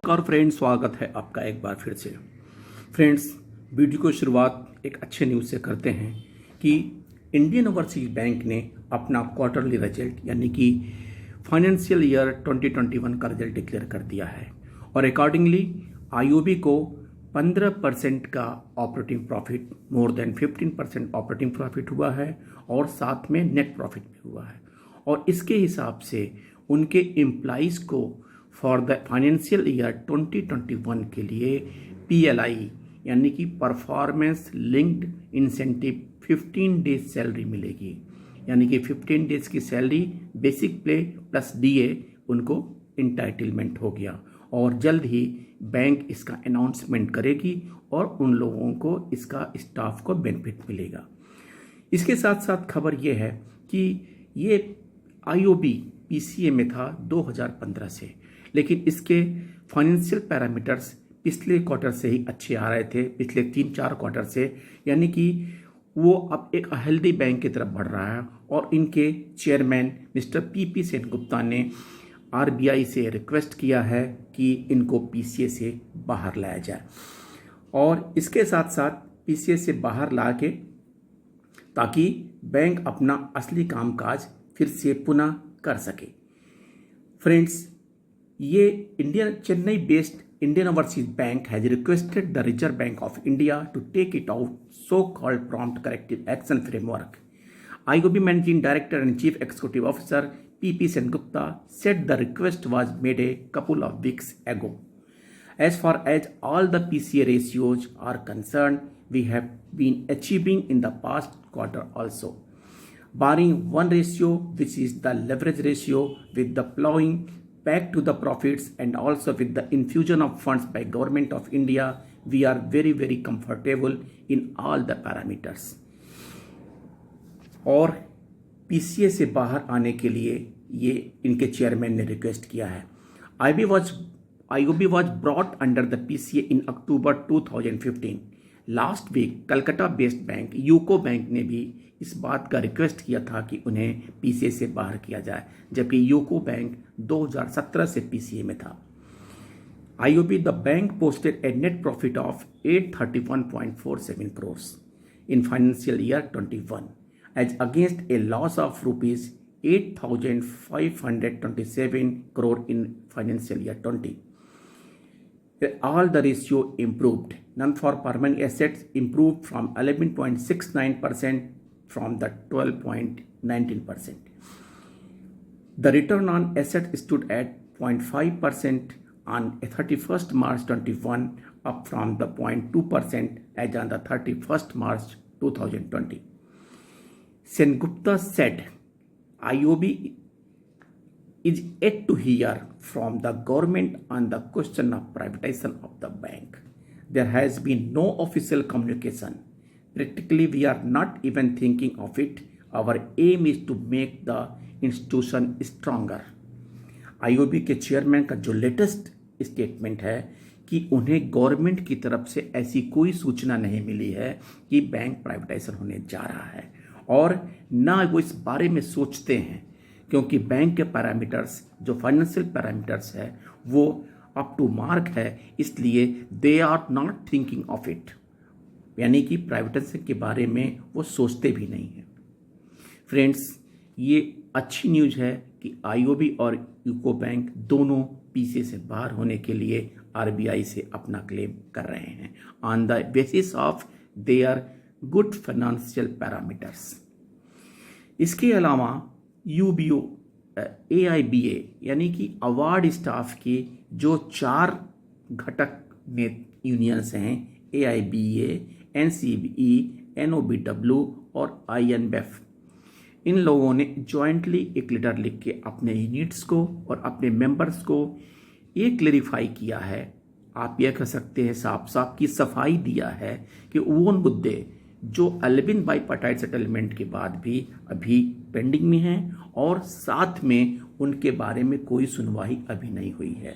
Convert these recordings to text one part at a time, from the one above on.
नमस्कार फ्रेंड्स, स्वागत है आपका एक बार फिर से। फ्रेंड्स, वीडियो को शुरुआत एक अच्छे न्यूज़ से करते हैं कि इंडियन ओवरसीज बैंक ने अपना क्वार्टरली रिजल्ट यानी कि फाइनेंशियल ईयर 2021 का रिजल्ट डिक्लेयर कर दिया है और अकॉर्डिंगली आईओबी को 15% का operating profit, more than 15% operating profit हुआ है और साथ में नेट प्रॉफिट भी हुआ है। और इसके हिसाब से उनके एम्प्लॉइज़ को फॉर द फाइनेंशियल ईयर 2021 के लिए PLI यानी कि performance linked incentive 15 days salary मिलेगी। यानी कि 15 डेज की सैलरी बेसिक पे प्लस DA उनको इंटाइटलमेंट हो गया और जल्द ही बैंक इसका अनाउंसमेंट करेगी और उन लोगों को इसका स्टाफ को बेनिफिट मिलेगा। इसके साथ साथ खबर ये है कि ये IOB PCA में था 2015 से, लेकिन इसके फाइनेंशियल पैरामीटर्स पिछले क्वार्टर से ही अच्छे आ रहे थे, पिछले 3-4 क्वार्टर से। यानी कि वो अब एक हेल्दी बैंक की तरफ बढ़ रहा है और इनके चेयरमैन मिस्टर PP सेनगुप्ता ने RBI से रिक्वेस्ट किया है कि इनको PCA से बाहर लाया जाए और इसके साथ साथ PCA से बाहर ला के ताकि बैंक अपना असली कामकाज फिर से पुनः कर सके। फ्रेंड्स, ये Chennai based Indian Overseas Bank has requested the Reserve Bank of India to take it out so-called prompt corrective action framework. IOB Managing Director and Chief Executive Officer PP Sengupta said the request was made a couple of weeks ago. As far as all the PCA ratios are concerned, we have been achieving in the past quarter also. Barring one ratio, which is the leverage ratio, with the plowing back to the profits and also with the infusion of funds by Government of India, we are very comfortable in all the parameters. और PCA से बाहर आने के लिए ये इनके chairman ने request किया है। IOB was brought under the PCA in October 2015. Last week Calcutta based bank UCO bank ने भी इस बात का रिक्वेस्ट किया था कि उन्हें PCA से बाहर किया जाए, जबकि यूको बैंक 2017 से PCA में था। IOB the bank posted A net profit of 831.47 crores in financial year 21 as against a loss of rupees 8,527 crore in financial year 20. All the ratio improved. Non-performing assets improved from 11.69% from the 12.19%. The return on assets stood at 0.5% on 31st March 21, up from the 0.2% as on the 31st March 2020. Sengupta said, IOB is yet to hear from the government on the question of privatization of the bank. There has been no official communication. Practically, we are not even thinking of it. Our aim is to make the institution stronger. IOB के chairman का जो latest statement है कि उन्हें government की तरफ से ऐसी कोई सूचना नहीं मिली है कि बैंक प्राइवेटाइजेशन होने जा रहा है और ना वो इस बारे में सोचते हैं, क्योंकि बैंक के पैरामीटर्स जो फाइनेंशियल पैरामीटर्स है वो अप टू मार्क है, इसलिए they are not thinking of it. यानी कि प्राइवेटाइजेशन के बारे में वो सोचते भी नहीं हैं। फ्रेंड्स, ये अच्छी न्यूज़ है कि IOB और यूको बैंक दोनों PCA से बाहर होने के लिए RBI से अपना क्लेम कर रहे हैं on the basis of their good financial parameters. इसके अलावा UBO AIBA यानी कि अवार्ड स्टाफ के जो 4 घटक में यूनियंस हैं, AIBA, NCBE, NOBW और INBEF, इन लोगों ने जॉइंटली एक लेटर लिख के अपने यूनिट्स को और अपने मेंबर्स को ये क्लेरिफाई किया है, आप ये कह सकते हैं साफ की सफाई दिया है कि वो मुद्दे जो 11 बाईपार्टाइट सेटलमेंट के बाद भी अभी पेंडिंग में हैं और साथ में उनके बारे में कोई सुनवाई अभी नहीं हुई है।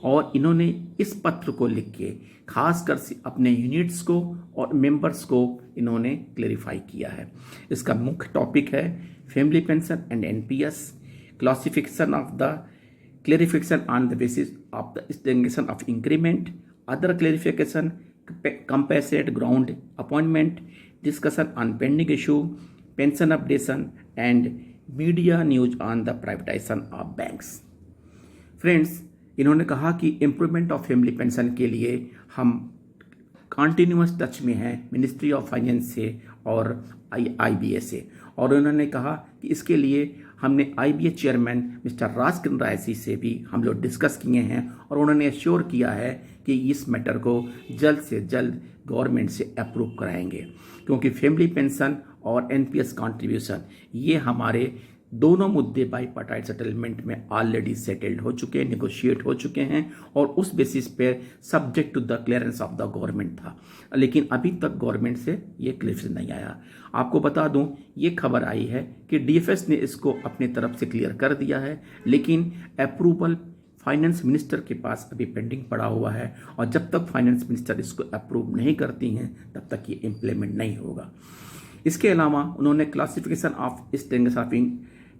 और इन्होंने इस पत्र को लिख के खासकर से अपने यूनिट्स को और मेंबर्स को इन्होंने क्लेरिफाई किया है। इसका मुख्य टॉपिक है family pension and NPS, classification of the clarification on the basis of the stagnation of increment, other clarification, compensate ground appointment, discussion on pending issue, pension updation, and media news on the privatization of banks. Friends, इन्होंने कहा कि improvement of family pension के लिए हम continuous touch में हैं ministry of finance से और IBA से, और उन्होंने कहा कि इसके लिए हमने IBA chairman mister Rajkiran Rai ji से भी हम लोग डिस्कस किए हैं, और उन्होंने एश्योर किया है कि इस मैटर को जल्द से जल्द गवर्नमेंट से अप्रूव कराएंगे, क्योंकि फैमिली पेंशन और NPS कंट्रीब्यूशन ये हमारे दोनों मुद्दे बाईपार्टाइट सेटलमेंट में ऑलरेडी सेटल्ड हो चुके हैं, नेगोशिएट हो चुके हैं, और उस बेसिस पे subject to the clearance of the government था, लेकिन अभी तक गवर्नमेंट से ये क्लियरेंस नहीं आया। आपको बता दूं, ये खबर आई है कि DFS ने इसको अपनी तरफ से क्लियर कर दिया है, लेकिन अप्रूवल फाइनेंस मिनिस्टर के पास अभी पेंडिंग पड़ा हुआ है, और जब तक फाइनेंस मिनिस्टर इसको अप्रूव नहीं करती हैं तब तक ये इम्प्लीमेंट नहीं होगा। इसके अलावा उन्होंने classification of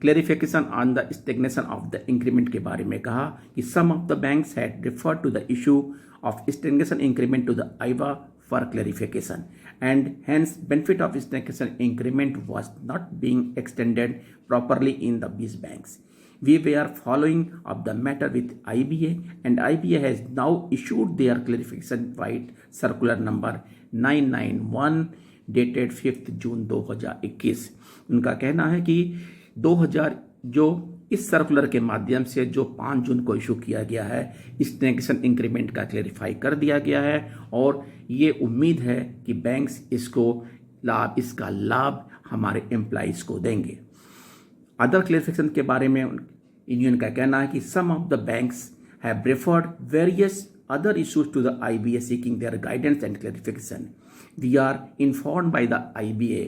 clarification on the stagnation of the increment के बारे में कहा कि some of the banks had referred to the issue of stagnation increment to the IVA for clarification, and hence benefit of stagnation increment was not being extended properly in the these banks. We were following up the matter with IBA, and IBA has now issued their clarification white circular number 991 dated 5th June 2021. उनका कहना है कि 2000 जो इस circular के माध्यम से जो 5 जून को इशू किया गया है, स्टेग्नेशन इंक्रीमेंट का क्लेरिफाई कर दिया गया है, और ये उम्मीद है कि बैंक्स इसका लाभ हमारे एम्प्लॉइज को देंगे। अदर क्लेरिफिकेशन के बारे में यूनियन का कहना है कि some of the banks have referred various other issues to the IBA seeking their guidance and clarification. We are informed by the IBA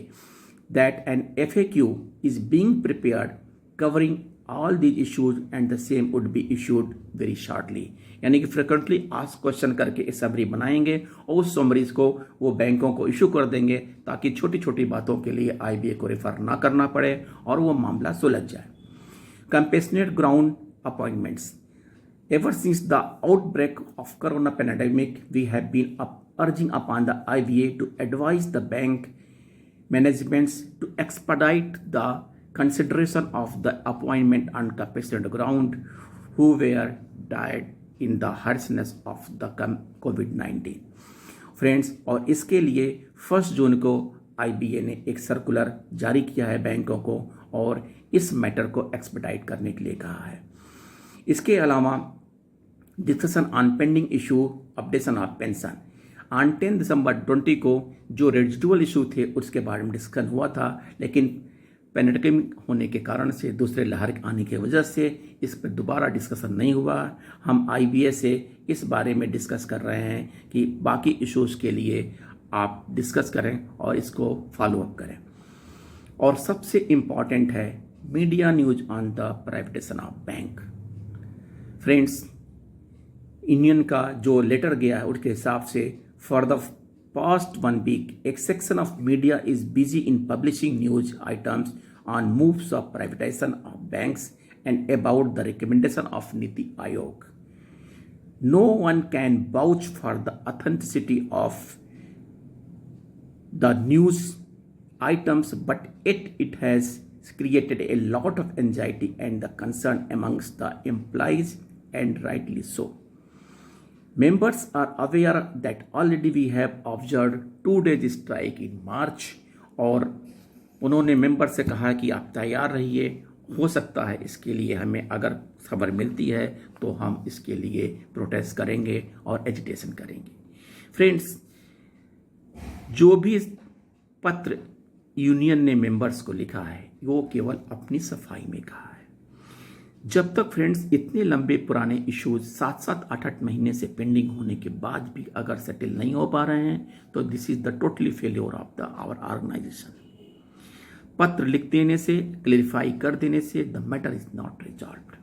that an FAQ is being prepared covering all these issues, and the same would be issued very shortly. यानी कि frequently ask question करके एक summary बनाएंगे और उस summaries को वो बैंकों को इशू कर देंगे, ताकि छोटी छोटी बातों के लिए IBA को रेफर ना करना पड़े और वो मामला सुलझ जाए। Compassionate ground appointments. Ever since the outbreak of corona pandemic, we have been urging upon the IBA to advise the bank managements to expedite the consideration of the appointment on compassionate ground who were died in the harshness of the COVID-19. Friends, और इसके लिए 1 जून को IBA ने एक circular जारी किया है बैंकों को, और इस मैटर को एक्सपेडाइट करने के लिए कहा है। इसके अलावा discussion on pending issue updation of pension, on 10 दिसंबर 20 को जो रेजिडुअल इशू थे उसके बारे में डिस्कशन हुआ था, लेकिन पैंडेमिक होने के कारण से, दूसरे लहर आने की वजह से इस पर दोबारा डिस्कशन नहीं हुआ। हम IBA से इस बारे में डिस्कस कर रहे हैं कि बाकी इश्यूज़ के लिए आप डिस्कस करें और इसको फॉलो अप करें। और सबसे इम्पॉर्टेंट है media news on the privatisation of bank. Friends, union का जो लेटर गया है उसके हिसाब से for the past 1 week, a section of media is busy in publishing news items on moves of privatization of banks and about the recommendation of Niti Aayog. No one can vouch for the authenticity of the news items, but it has created a lot of anxiety and the concern amongst the employees, and rightly so. Members are aware that already we have observed 2 days strike in March, और उन्होंने member से कहा कि आप तैयार रहिए, हो सकता है इसके लिए हमें अगर खबर मिलती है तो हम इसके लिए प्रोटेस्ट करेंगे और एजिटेशन करेंगे। फ्रेंड्स, जो भी पत्र यूनियन ने मेंबर्स को लिखा है वो केवल अपनी सफाई में कहा है। जब तक फ्रेंड्स इतने लंबे पुराने इश्यूज 7-7, 8-8 महीने से पेंडिंग होने के बाद भी अगर सेटल नहीं हो पा रहे हैं तो this is the totally failure of the our organisation. पत्र लिख देने से, क्लेरिफाई कर देने से the matter is not resolved.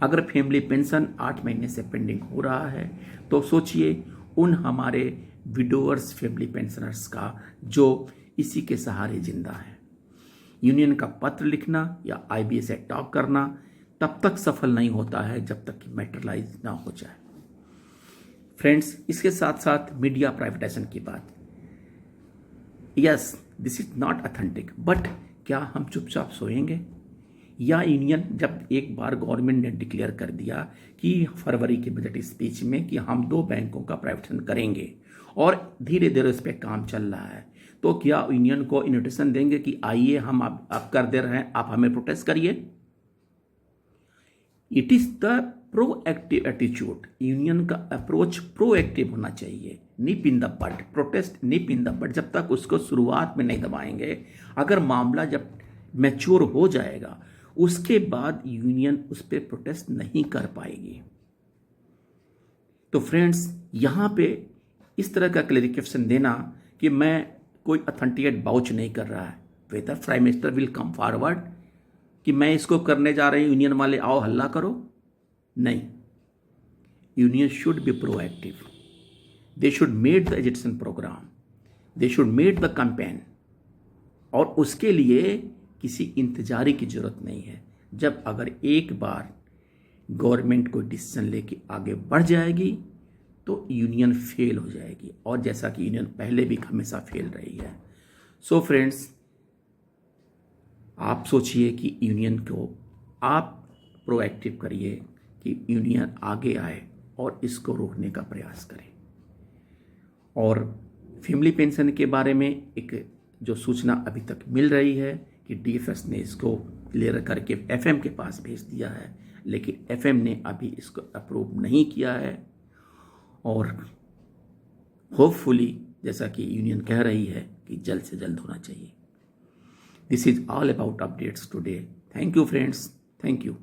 अगर फैमिली पेंशन 8 महीने से पेंडिंग हो रहा है तो सोचिए उन हमारे विडोअर्स फैमिली पेंशनर्स का जो इसी के सहारे जिंदा है। यूनियन का पत्र लिखना या IBA से टॉक करना तब तक सफल नहीं होता है जब तक कि मैटरलाइज ना हो जाए। फ्रेंड्स, इसके साथ साथ मीडिया प्राइवेटाइजेशन की बात, yes this is not authentic, but क्या हम चुपचाप सोएंगे? या यूनियन, जब एक बार गवर्नमेंट ने डिक्लेयर कर दिया कि फरवरी के बजट स्पीच में कि हम 2 बैंकों का प्राइवेटाइजेशन करेंगे और धीरे धीरे उस पर काम चल रहा है, तो क्या यूनियन को इन्विटेशन देंगे कि आइए हम अब कर दे रहे हैं, आप हमें प्रोटेस्ट करिए? It is the proactive attitude. Union का अप्रोच प्रोएक्टिव होना चाहिए, nip in the bud, protest nip in the bud. जब तक उसको शुरुआत में नहीं दबाएंगे, अगर मामला जब मैच्योर हो जाएगा उसके बाद यूनियन उस पर प्रोटेस्ट नहीं कर पाएगी। तो फ्रेंड्स, यहाँ पे इस तरह का क्लैरिफिकेशन देना कि मैं कोई अथेंटिकेट बाउच नहीं कर रहा है, whether prime minister will come forward कि मैं इसको करने जा रही हूँ, यूनियन वाले आओ हल्ला करो, नहीं। Union should be proactive, they should made the education programme, they should made the campaign, और उसके लिए किसी इंतजारी की जरूरत नहीं है। जब अगर एक बार गवर्नमेंट कोई डिसीजन लेके आगे बढ़ जाएगी तो यूनियन फेल हो जाएगी, और जैसा कि यूनियन पहले भी हमेशा फेल रही है। सो फ्रेंड्स, आप सोचिए कि यूनियन को आप प्रोएक्टिव करिए कि यूनियन आगे आए और इसको रोकने का प्रयास करें। और फैमिली पेंशन के बारे में एक जो सूचना अभी तक मिल रही है कि डीएफएस ने इसको क्लियर करके एफएम के पास भेज दिया है, लेकिन एफएम ने अभी इसको अप्रूव नहीं किया है, और होपफुली जैसा कि यूनियन कह रही है कि जल्द से जल्द होना चाहिए। This is all about updates today. Thank you friends, thank you.